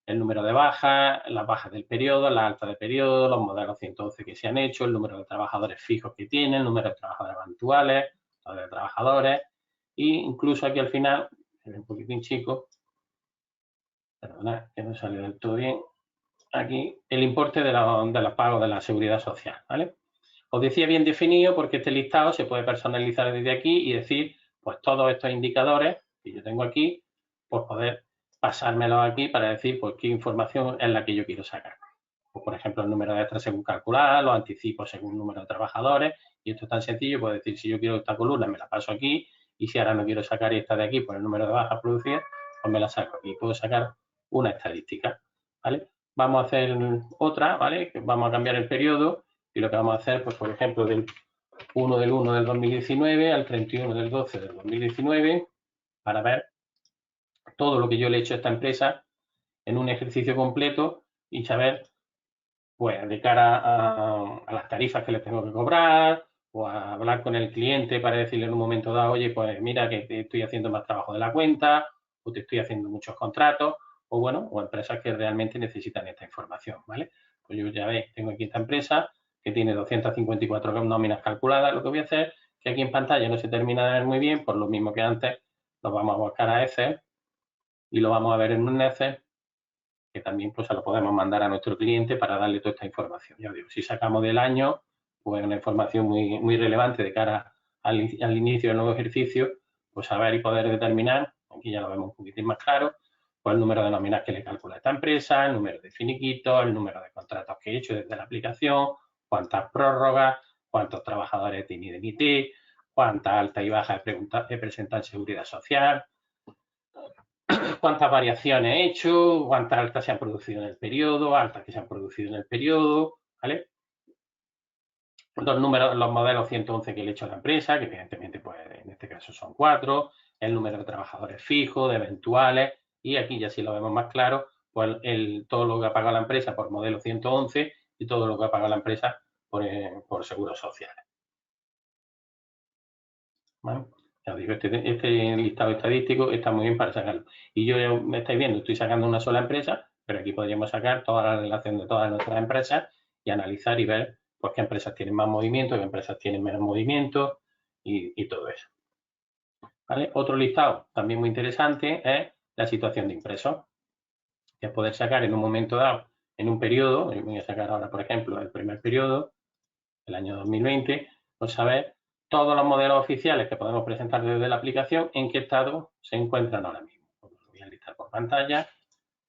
el número de bajas, las bajas del periodo, las altas de periodo, los modelos 111 que se han hecho, el número de trabajadores fijos que tienen, el número de trabajadores eventuales, de trabajadores, e incluso aquí al final, se ve un poquitín chico, perdonad que no salió del todo bien, aquí el importe de los pagos de la seguridad social, ¿vale? Os decía bien definido porque este listado se puede personalizar desde aquí y decir, pues todos estos indicadores que yo tengo aquí, pues poder pasármelos aquí para decir, pues qué información es la que yo quiero sacar. Pues, por ejemplo, el número de extras según calcular, los anticipos según número de trabajadores, y esto es tan sencillo, puedo decir, si yo quiero esta columna, me la paso aquí, y si ahora no quiero sacar esta de aquí por el número de bajas producidas, pues me la saco aquí. Puedo sacar una estadística, ¿vale? Vamos a hacer otra, ¿vale? Vamos a cambiar el periodo y lo que vamos a hacer, pues por ejemplo, del 1 del 1 del 2019 al 31 del 12 del 2019 para ver todo lo que yo le he hecho a esta empresa en un ejercicio completo y saber, pues, de cara a las tarifas que les tengo que cobrar o a hablar con el cliente para decirle en un momento dado, oye, pues mira que estoy haciendo más trabajo de la cuenta pues te estoy haciendo muchos contratos, o bueno, o empresas que realmente necesitan esta información, ¿vale? Pues yo ya veis, tengo aquí esta empresa que tiene 254 nóminas calculadas. Lo que voy a hacer, que aquí en pantalla no se termina de ver muy bien, por lo mismo que antes, lo vamos a buscar a Excel y lo vamos a ver en un Excel, que también pues se lo podemos mandar a nuestro cliente para darle toda esta información. Ya digo, si sacamos del año, pues una información muy relevante de cara al inicio del nuevo ejercicio, pues saber y poder determinar, aquí ya lo vemos un poquitín más claro, pues el número de nóminas que le calcula esta empresa, el número de finiquitos, el número de contratos que he hecho desde la aplicación, cuántas prórrogas, cuántos trabajadores he tenido en IT, cuántas altas y bajas he presentado en seguridad social, cuántas variaciones he hecho, cuántas altas se han producido en el periodo, altas que se han producido en el periodo, ¿vale? Los números, los modelos 111 que le he hecho a la empresa, que evidentemente pues en este caso son 4, el número de trabajadores fijos, de eventuales, y aquí ya si lo vemos más claro, pues todo lo que ha pagado la empresa por modelo 111 y todo lo que ha pagado la empresa por seguros sociales. ¿Vale? Ya digo, este listado estadístico está muy bien para sacarlo. Y yo, me estáis viendo, estoy sacando una sola empresa, pero aquí podríamos sacar toda la relación de todas nuestras empresas y analizar y ver pues qué empresas tienen más movimiento, qué empresas tienen menos movimiento y todo eso. ¿Vale? Otro listado también muy interesante es la situación de impresos, que es poder sacar en un momento dado, en un periodo, voy a sacar ahora, por ejemplo, el primer periodo, el año 2020, pues saber todos los modelos oficiales que podemos presentar desde la aplicación, en qué estado se encuentran ahora mismo. Pues lo voy a listar por pantalla,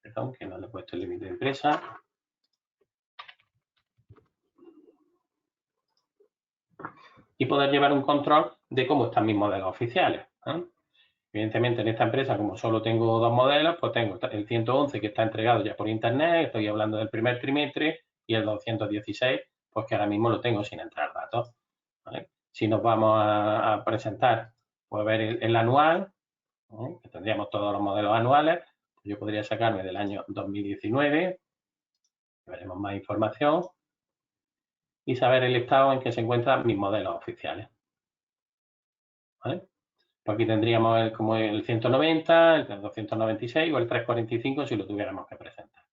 perdón, que no le he puesto el límite de empresa. Y poder llevar un control de cómo están mis modelos oficiales, ¿eh? Evidentemente, en esta empresa, como solo tengo 2 modelos, pues tengo el 111 que está entregado ya por internet, estoy hablando del primer trimestre, y el 216, pues que ahora mismo lo tengo sin entrar datos, ¿vale? Si nos vamos a presentar, pues ver el anual, ¿eh? Que tendríamos todos los modelos anuales, pues yo podría sacarme del año 2019, veremos más información, y saber el estado en que se encuentran mis modelos oficiales, ¿vale? Pues aquí tendríamos como el 190, el 296 o el 345 si lo tuviéramos que presentar.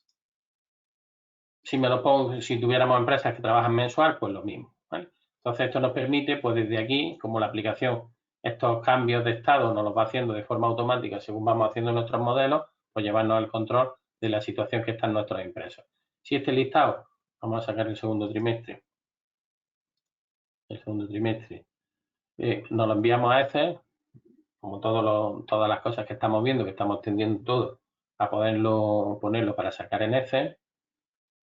Si me lo pongo, si tuviéramos empresas que trabajan mensual, pues lo mismo, ¿vale? Entonces esto nos permite, pues desde aquí, como la aplicación, estos cambios de estado nos los va haciendo de forma automática según vamos haciendo nuestros modelos, pues llevarnos al control de la situación que están nuestros impresos. Si este listado, vamos a sacar el segundo trimestre, nos lo enviamos a Excel, como todas las cosas que estamos viendo, que estamos tendiendo todo a ponerlo para sacar en Excel,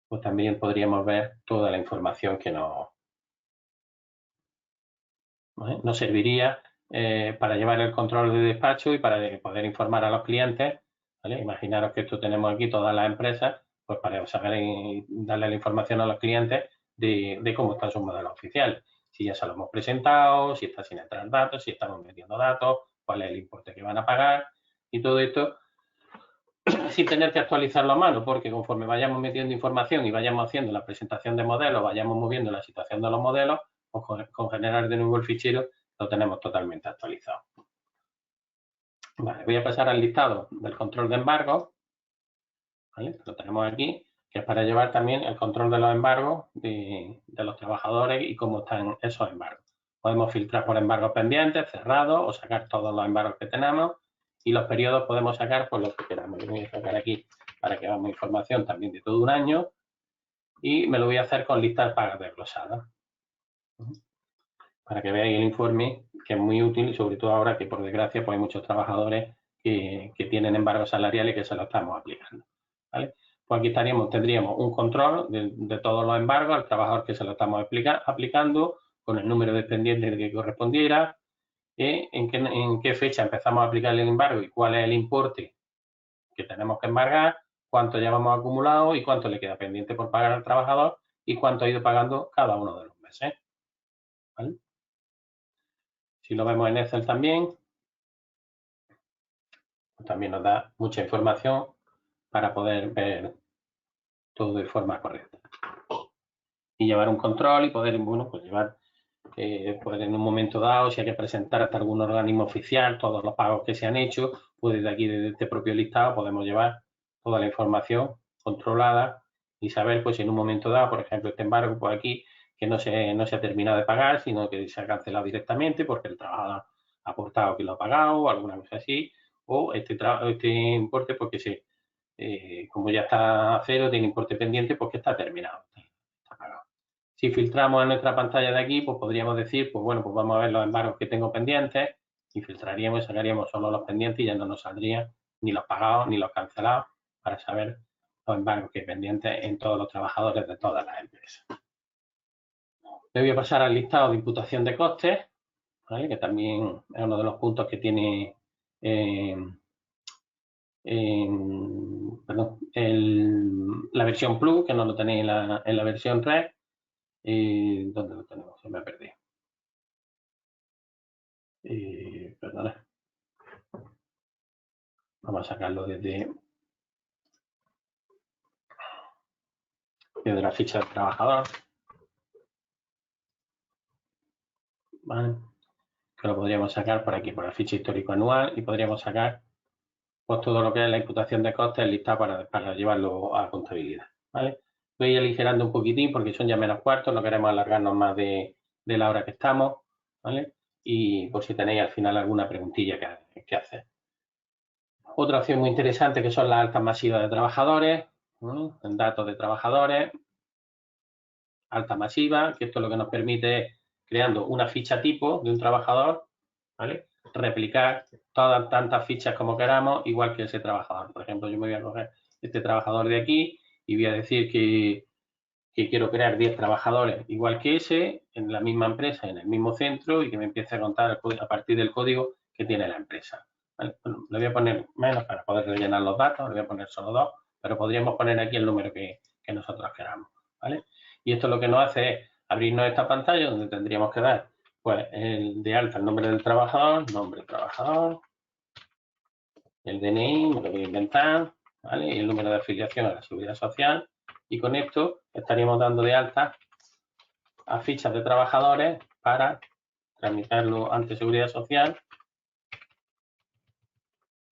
pues también podríamos ver toda la información que nos serviría para llevar el control de despacho y para poder informar a los clientes, ¿vale? Imaginaros que esto tenemos aquí todas las empresas, pues para saber y darle la información a los clientes de cómo están sus modelos oficiales. Si ya se los hemos presentado, si está sin entrar datos, si estamos metiendo datos, cuál es el importe que van a pagar y todo esto sin tener que actualizarlo a mano, porque conforme vayamos metiendo información y vayamos haciendo la presentación de modelos, vayamos moviendo la situación de los modelos, pues con generar de nuevo el fichero lo tenemos totalmente actualizado. Vale, voy a pasar al listado del control de embargos, ¿vale? Lo tenemos aquí, que es para llevar también el control de los embargos de los trabajadores y cómo están esos embargos. Podemos filtrar por embargos pendientes, cerrados, o sacar todos los embargos que tenemos, y los periodos podemos sacar por los que queramos. Yo voy a sacar aquí para que veamos información también de todo un año, y me lo voy a hacer con listas pagas desglosadas, para que veáis el informe, que es muy útil, y sobre todo ahora que por desgracia pues hay muchos trabajadores que tienen embargos salariales que se lo estamos aplicando, ¿vale? Pues aquí tendríamos un control de todos los embargos al trabajador que se lo estamos aplicando, con el número de pendientes que correspondiera, en qué fecha empezamos a aplicar el embargo y cuál es el importe que tenemos que embargar, cuánto llevamos acumulado y cuánto le queda pendiente por pagar al trabajador y cuánto ha ido pagando cada uno de los meses, ¿vale? Si lo vemos en Excel también, pues también nos da mucha información para poder ver todo de forma correcta. Y llevar un control y poder, bueno, pues llevar pues en un momento dado, si hay que presentar hasta algún organismo oficial todos los pagos que se han hecho, pues desde aquí, desde este propio listado, podemos llevar toda la información controlada y saber, pues en un momento dado, por ejemplo, este embargo por aquí, que no se ha terminado de pagar, sino que se ha cancelado directamente porque el trabajador ha aportado que lo ha pagado o alguna cosa así, o este importe porque como ya está a cero, tiene importe pendiente porque está terminado, está pagado. Si filtramos en nuestra pantalla de aquí, pues podríamos decir, pues bueno, pues vamos a ver los embargos que tengo pendientes y filtraríamos y sacaríamos solo los pendientes y ya no nos saldrían ni los pagados ni los cancelados para saber los embargos que hay pendientes en todos los trabajadores de todas las empresas. Me voy a pasar al listado de imputación de costes, ¿vale? Que también es uno de los puntos que tiene la versión Plus, que no lo tenéis en la versión Red. ¿Dónde lo tenemos? Se me ha perdido. Perdona. Vamos a sacarlo desde la ficha del trabajador. ¿Vale? Que lo podríamos sacar por aquí, por la ficha histórico anual, y podríamos sacar pues todo lo que es la imputación de costes listado para llevarlo a contabilidad. ¿Vale? Voy aligerando un poquitín porque son ya menos cuartos, no queremos alargarnos más de la hora que estamos, ¿vale? Y por si tenéis al final alguna preguntilla que hacer. Otra opción muy interesante que son las altas masivas de trabajadores, ¿no? Datos de trabajadores, alta masiva, que esto lo que nos permite es, creando una ficha tipo de un trabajador, ¿vale? Replicar todas tantas fichas como queramos, igual que ese trabajador. Por ejemplo, yo me voy a coger este trabajador de aquí y voy a decir que quiero crear 10 trabajadores igual que ese, en la misma empresa, en el mismo centro, y que me empiece a contar a partir del código que tiene la empresa. ¿Vale? Bueno, le voy a poner menos para poder rellenar los datos, le voy a poner solo 2, pero podríamos poner aquí el número que nosotros queramos. ¿Vale? Y esto lo que nos hace es abrirnos esta pantalla donde tendríamos que dar pues de alta el nombre del trabajador, el DNI, me lo voy a inventar, ¿vale? Y el número de afiliación a la Seguridad Social, y con esto estaríamos dando de alta a fichas de trabajadores para tramitarlo ante Seguridad Social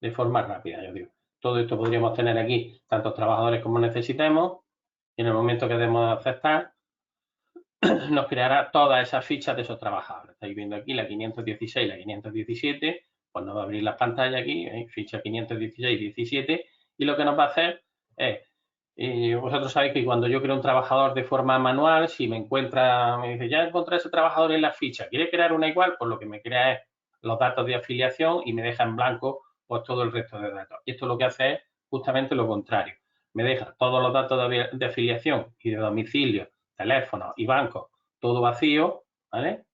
de forma rápida, yo digo. Todo esto podríamos tener aquí tantos trabajadores como necesitemos, y en el momento que demos de aceptar, nos creará todas esas fichas de esos trabajadores. Estáis viendo aquí la 516 y la 517, pues nos va a abrir las pantallas aquí, ficha 516 y 17, y lo que nos va a hacer es, vosotros sabéis que cuando yo creo un trabajador de forma manual, si me dice, ya encontré ese trabajador en la ficha, ¿quiere crear una igual? Pues lo que me crea es los datos de afiliación y me deja en blanco pues todo el resto de datos. Y esto lo que hace es justamente lo contrario. Me deja todos los datos de afiliación y de domicilio, teléfono y banco, todo vacío, ¿vale?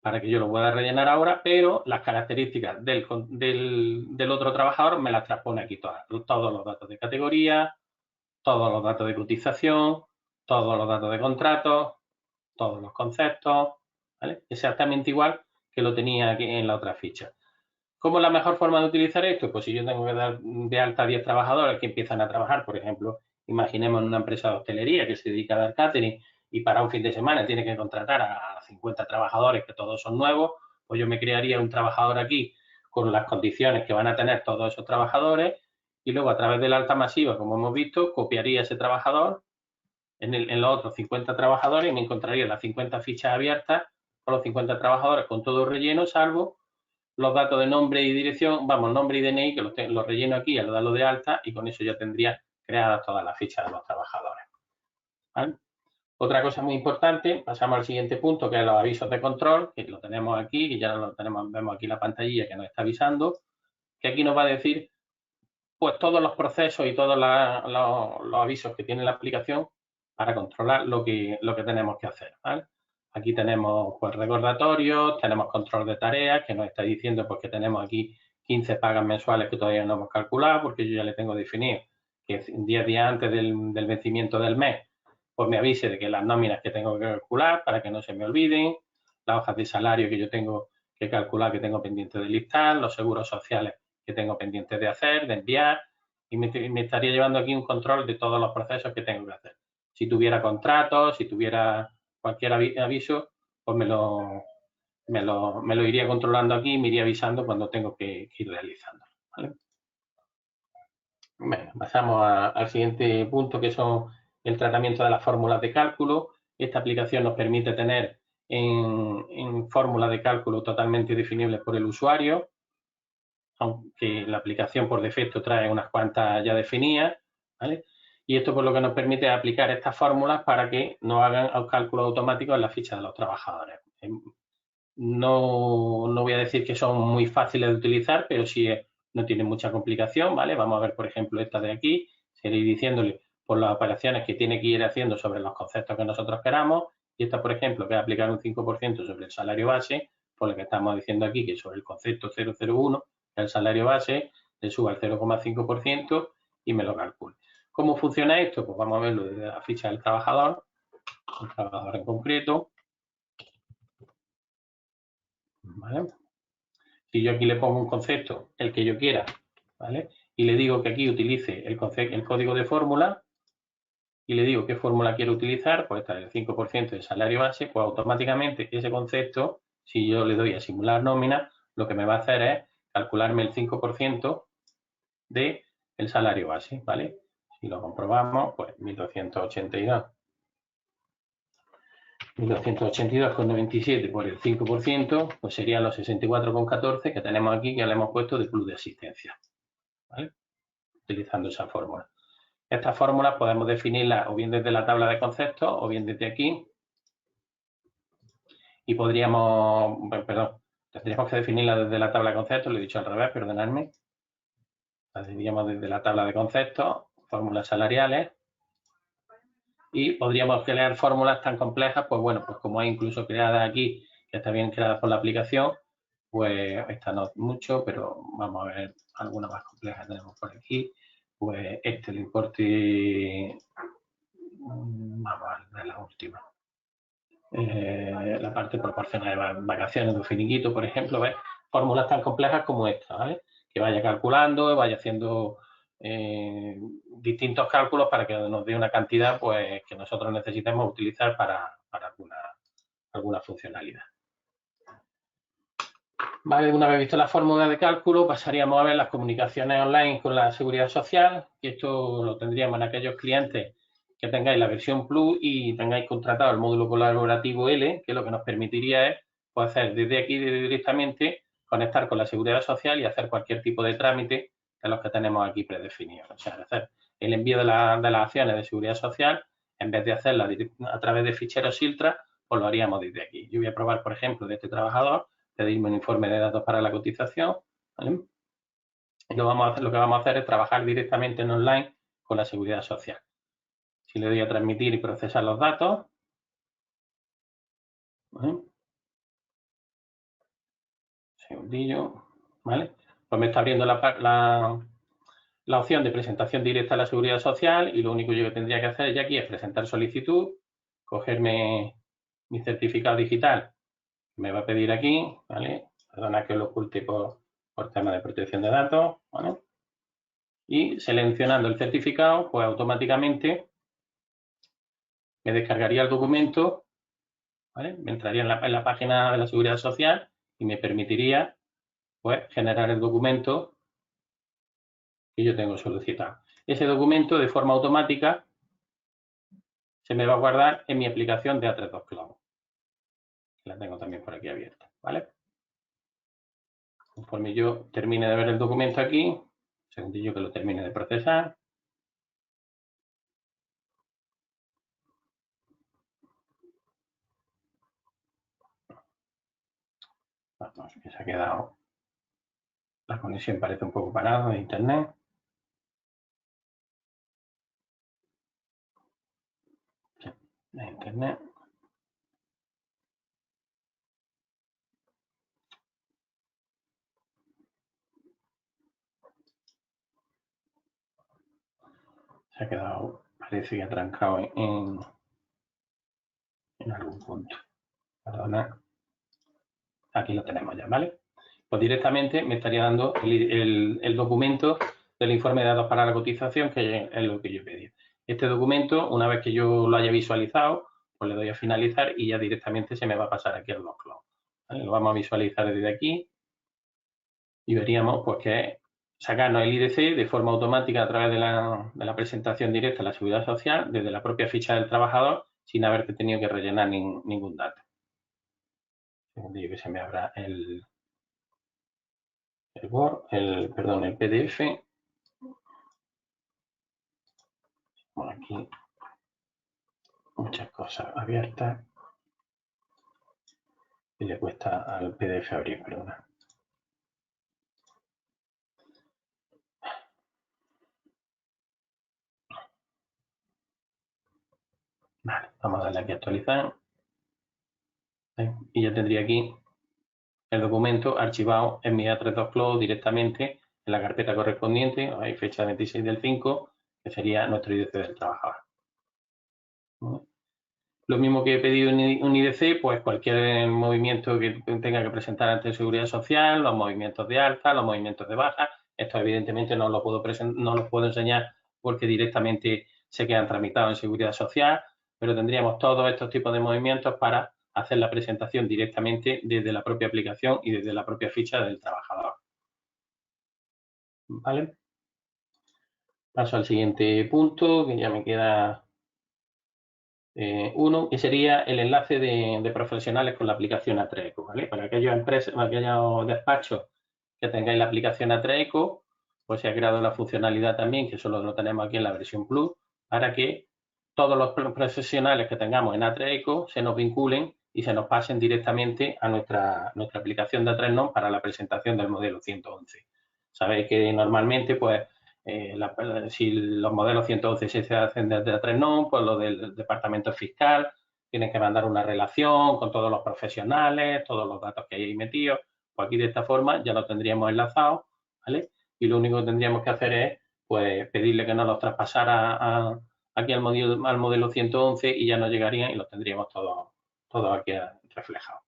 Para que yo lo pueda rellenar ahora, pero las características del otro trabajador me las transpone aquí todas. Todos los datos de categoría, todos los datos de cotización, todos los datos de contratos, todos los conceptos, ¿vale? Exactamente igual que lo tenía aquí en la otra ficha. ¿Cómo es la mejor forma de utilizar esto? Pues si yo tengo que dar de alta a 10 trabajadores que empiezan a trabajar, por ejemplo, imaginemos en una empresa de hostelería que se dedica a dar catering y para un fin de semana tiene que contratar a 50 trabajadores que todos son nuevos, pues yo me crearía un trabajador aquí con las condiciones que van a tener todos esos trabajadores y luego a través de la alta masiva, como hemos visto, copiaría ese trabajador en los otros 50 trabajadores y me encontraría las 50 fichas abiertas con los 50 trabajadores con todo relleno, salvo los datos de nombre y dirección, vamos, nombre y DNI, que los relleno aquí al darlo de alta y con eso ya tendría creadas todas las fichas de los trabajadores. ¿Vale? Otra cosa muy importante, pasamos al siguiente punto, que es los avisos de control, que lo tenemos aquí, que ya lo tenemos, vemos aquí la pantallilla que nos está avisando, que aquí nos va a decir pues todos los procesos y todos los avisos que tiene la aplicación para controlar lo que tenemos que hacer. ¿Vale? Aquí tenemos pues recordatorios, tenemos control de tareas, que nos está diciendo pues que tenemos aquí 15 pagas mensuales que todavía no hemos calculado, porque yo ya le tengo definido que 10 días antes del vencimiento del mes, pues me avise de que las nóminas que tengo que calcular para que no se me olviden, las hojas de salario que yo tengo que calcular, que tengo pendiente de listar, los seguros sociales que tengo pendiente de hacer, de enviar, y me estaría llevando aquí un control de todos los procesos que tengo que hacer. Si tuviera contratos, si tuviera cualquier aviso, pues me lo iría controlando aquí y me iría avisando cuando tengo que ir realizando, ¿vale? Bueno, pasamos al siguiente punto, que son el tratamiento de las fórmulas de cálculo. Esta aplicación nos permite tener en fórmulas de cálculo totalmente definibles por el usuario, aunque la aplicación por defecto trae unas cuantas ya definidas, ¿vale? Y esto pues lo que nos permite es aplicar estas fórmulas para que nos hagan los cálculos automáticos en la ficha de los trabajadores. No voy a decir que son muy fáciles de utilizar, pero sí no tienen mucha complicación, ¿vale? Vamos a ver, por ejemplo, esta de aquí. Seguir diciéndole por las operaciones que tiene que ir haciendo sobre los conceptos que nosotros queramos. Y esta, por ejemplo, que es aplicar un 5% sobre el salario base, por lo que estamos diciendo aquí, que sobre el concepto 001, que es el salario base, le suba el 0,5% y me lo calcule. ¿Cómo funciona esto? Pues vamos a verlo desde la ficha del trabajador, el trabajador en concreto. ¿Vale? Si yo aquí le pongo un concepto, el que yo quiera, ¿vale? Y le digo que aquí utilice el código de fórmula y le digo qué fórmula quiero utilizar, pues está el 5% de salario base, pues automáticamente ese concepto, si yo le doy a simular nómina, lo que me va a hacer es calcularme el 5% del salario base, ¿vale? Si lo comprobamos, pues 1.282,97 por el 5%, pues serían los 64,14 que tenemos aquí, que le hemos puesto de plus de asistencia, ¿vale? Utilizando esa fórmula. Estas fórmulas podemos definirlas o bien desde la tabla de conceptos o bien desde aquí. Y podríamos, tendríamos que definirlas desde la tabla de conceptos, lo he dicho al revés, perdonadme. Las diríamos desde la tabla de conceptos, fórmulas salariales. Y podríamos crear fórmulas tan complejas, pues bueno, pues como hay incluso creadas aquí, que está bien creadas por la aplicación, pues esta no mucho, pero vamos a ver alguna más compleja que tenemos por aquí. Pues el importe, vamos a ver la última. La parte proporcional de vacaciones de un finiquito, por ejemplo, ¿ves? Fórmulas tan complejas como esta, ¿vale? Que vaya calculando, vaya haciendo distintos cálculos para que nos dé una cantidad pues que nosotros necesitemos utilizar para alguna funcionalidad. Vale, una vez visto la fórmula de cálculo, pasaríamos a ver las comunicaciones online con la Seguridad Social, y esto lo tendríamos en aquellos clientes que tengáis la versión Plus y tengáis contratado el módulo colaborativo L, que lo que nos permitiría es pues, hacer desde aquí directamente, conectar con la Seguridad Social y hacer cualquier tipo de trámite de los que tenemos aquí predefinidos. O sea, hacer el envío de las acciones de Seguridad Social, en vez de hacerla a través de ficheros Siltra, pues lo haríamos desde aquí. Yo voy a probar, por ejemplo, de este trabajador, pedirme un informe de datos para la cotización, ¿vale? Y lo que vamos a hacer es trabajar directamente en online con la Seguridad Social. Si le doy a transmitir y procesar los datos, ¿vale? Un segundillo, ¿vale? Pues me está abriendo la opción de presentación directa a la Seguridad Social y lo único que yo tendría que hacer ya aquí es presentar solicitud, cogerme mi certificado digital, me va a pedir aquí, ¿vale? Perdona que lo oculte por tema de protección de datos, ¿vale? Y seleccionando el certificado, pues automáticamente me descargaría el documento, ¿vale? Me entraría en la página de la Seguridad Social y me permitiría pues generar el documento que yo tengo solicitado. Ese documento de forma automática se me va a guardar en mi aplicación de A32 Cloud. La tengo también por aquí abierta, ¿vale? Conforme yo termine de ver el documento aquí, un segundillo que lo termine de procesar. Vamos, que se ha quedado. La conexión parece un poco parada de internet. Sí, de internet. Se ha quedado, parece que atrancado en algún punto. Perdona. Aquí lo tenemos ya, ¿vale? Pues directamente me estaría dando el documento del informe de datos para la cotización, que es lo que yo pedí. Este documento, una vez que yo lo haya visualizado, pues le doy a finalizar y ya directamente se me va a pasar aquí el log cloud, ¿vale? Lo vamos a visualizar desde aquí y veríamos pues que es sacarnos el IDC de forma automática a través de la presentación directa a la Seguridad Social desde la propia ficha del trabajador sin haber tenido que rellenar ningún dato. Que se me abra el Word, el PDF. Bueno, aquí muchas cosas abiertas y le cuesta al PDF abrir, perdona. Vale, vamos a darle aquí a actualizar. Y ya tendría aquí el documento archivado en mi A32 Cloud directamente en la carpeta correspondiente. Hay fecha 26 del 5, que sería nuestro IDC del trabajador. Lo mismo que he pedido en un IDC, pues cualquier movimiento que tenga que presentar ante Seguridad Social, los movimientos de alta, los movimientos de baja. Esto evidentemente no lo puedo enseñar porque directamente se quedan tramitados en Seguridad Social, pero tendríamos todos estos tipos de movimientos para hacer la presentación directamente desde la propia aplicación y desde la propia ficha del trabajador. ¿Vale? Paso al siguiente punto, que ya me queda uno, que sería el enlace de profesionales con la aplicación A3Eco, ¿vale? Para aquellas empresas, para aquellos despachos que tengáis la aplicación A3Eco, pues se ha creado la funcionalidad también, que solo lo tenemos aquí en la versión Plus, para que todos los profesionales que tengamos en A3Eco se nos vinculen y se nos pasen directamente a nuestra aplicación de A3Non para la presentación del modelo 111. Sabéis que normalmente, pues, si los modelos 111 se hacen desde A3Non, pues los del departamento fiscal tienen que mandar una relación con todos los profesionales, todos los datos que hay ahí metidos. Pues aquí de esta forma ya lo tendríamos enlazado, ¿vale? Y lo único que tendríamos que hacer es, pues, pedirle que nos los traspasara aquí al modelo 111 y ya nos llegarían y los tendríamos todos aquí reflejados.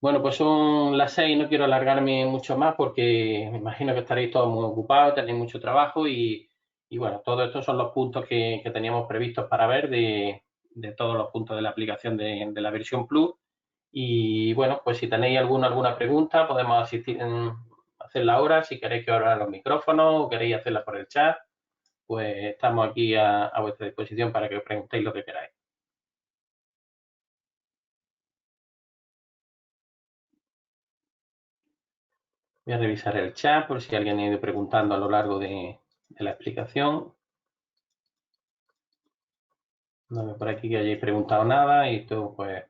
Bueno, pues son las 6, no quiero alargarme mucho más porque me imagino que estaréis todos muy ocupados, tenéis mucho trabajo y bueno, todos estos son los puntos que teníamos previstos para ver de todos los puntos de la aplicación de la versión Plus. Y bueno, pues si tenéis alguna pregunta, podemos hacerla ahora. Si queréis que abra los micrófonos o queréis hacerla por el chat, pues estamos aquí a vuestra disposición para que os preguntéis lo que queráis. Voy a revisar el chat por si alguien ha ido preguntando a lo largo de la explicación. No veo por aquí que hayáis preguntado nada y esto, pues,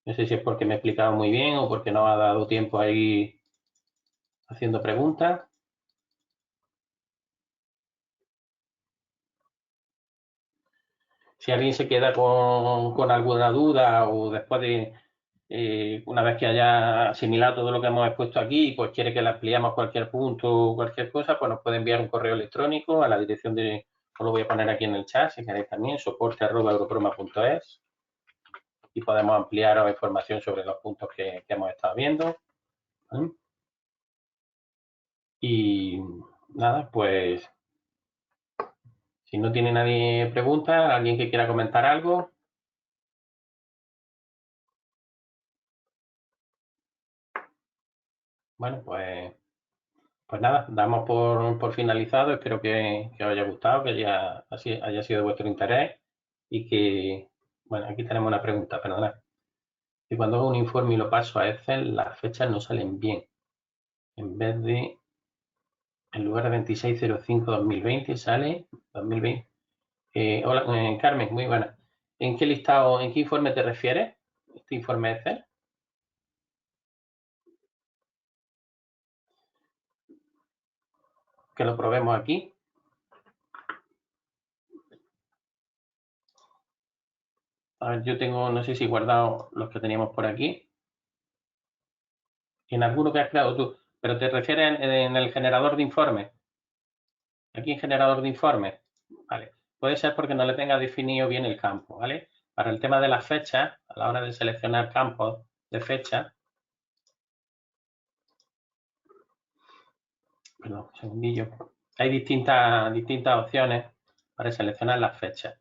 no sé si es porque me he explicado muy bien o porque no ha dado tiempo ahí haciendo preguntas. Si alguien se queda con alguna duda o después de, una vez que haya asimilado todo lo que hemos expuesto aquí, pues quiere que le ampliemos cualquier punto o cualquier cosa, pues nos puede enviar un correo electrónico a la dirección os lo voy a poner aquí en el chat, si queréis también, soporte@europroma.es y podemos ampliar información sobre los puntos que hemos estado viendo. ¿Vale? Y nada, pues si no tiene nadie preguntas, alguien que quiera comentar algo. Bueno, pues nada, damos por finalizado. Espero que os haya gustado, que haya sido de vuestro interés y que, bueno, aquí tenemos una pregunta, perdonad. Que cuando hago un informe y lo paso a Excel, las fechas no salen bien. En vez de, en lugar de 26/05/2020, sale 2020. Hola, Carmen, muy buena. ¿En qué listado, en qué informe te refieres? ¿Este informe Excel? Que lo probemos aquí. A ver, yo tengo, no sé si he guardado los que teníamos por aquí. En alguno que has creado tú, pero te refieres en el generador de informes. Aquí en generador de informes, vale. Puede ser porque no le tenga definido bien el campo, ¿vale? Para el tema de las fechas, a la hora de seleccionar campos de fecha, perdón, un segundillo, hay distintas opciones para seleccionar las fechas.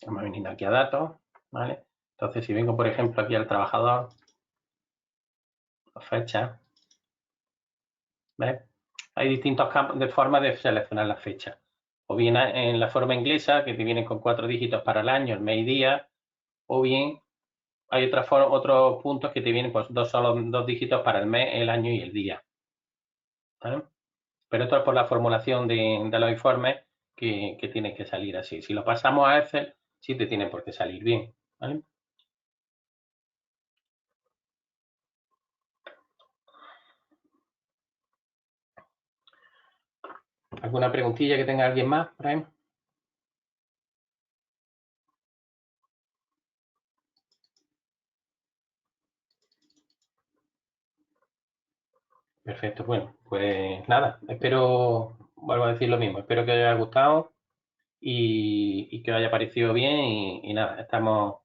Vamos viniendo aquí a datos, ¿vale? Entonces, si vengo, por ejemplo, aquí al trabajador, fecha, ¿ves? Hay distintas formas de seleccionar la fecha. O bien en la forma inglesa, que te vienen con 4 dígitos para el año, el mes y día, o bien hay otros puntos que te vienen con solo dos dígitos para el mes, el año y el día, ¿vale? Pero esto es por la formulación de los informes que tiene que salir así. Si lo pasamos a Excel, sí te tiene por qué salir bien, ¿vale? ¿Alguna preguntilla que tenga alguien más por ahí? Perfecto, bueno, pues nada, espero, vuelvo a decir lo mismo, espero que os haya gustado y que os haya parecido bien y nada, estamos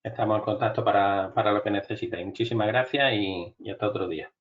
en contacto para lo que necesitéis. Muchísimas gracias y hasta otro día.